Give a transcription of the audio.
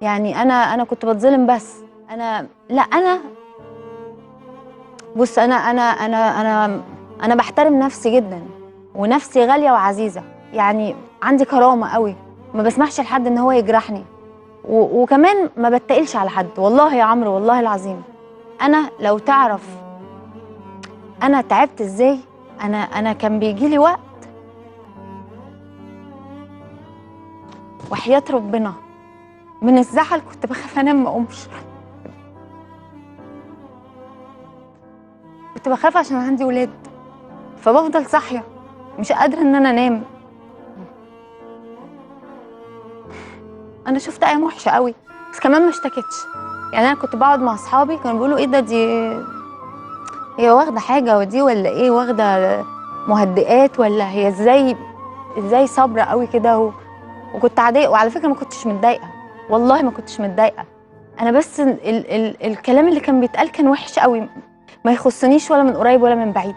يعني أنا كنت باتظلم بس. لأ بُص أنا باحترم نفسي جدًا، ونفسي غالية وعزيزة، يعني عندي كرامة أوي، ما باسمحش لحد إن هو يجرحني، وكمان ما باتّقلش على حد، والله يا عمرو والله العظيم. أنا لو تعرف أنا تعبت إزاي، أنا كان بييجي لي وقت وحياة ربنا من الزعل كنت باخاف أنام ما أقومش، كنت باخاف عشان عندي ولاد، فبافضل صاحية مش قادرة إن أنا أنام. أنا شُفت أيام وحشة أوي، بس كمان ما اشتكيتش. يعني أنا كنت باقعد مع أصحابي كانوا بيقولوا إيه ده هي واخدة حاجة ودي والّا إيه، واخدة مهدئات والّا هي إزاي صابرة أوي كده وكنت عادية، وعلى فكرة ما كنتش متضايقة، والله ما كنتش متضايقة. أنا بس الكلام اللي كان بيتقال كان وِحِش أوي، ما يخصنيش ولا من قريب ولا من بعيد.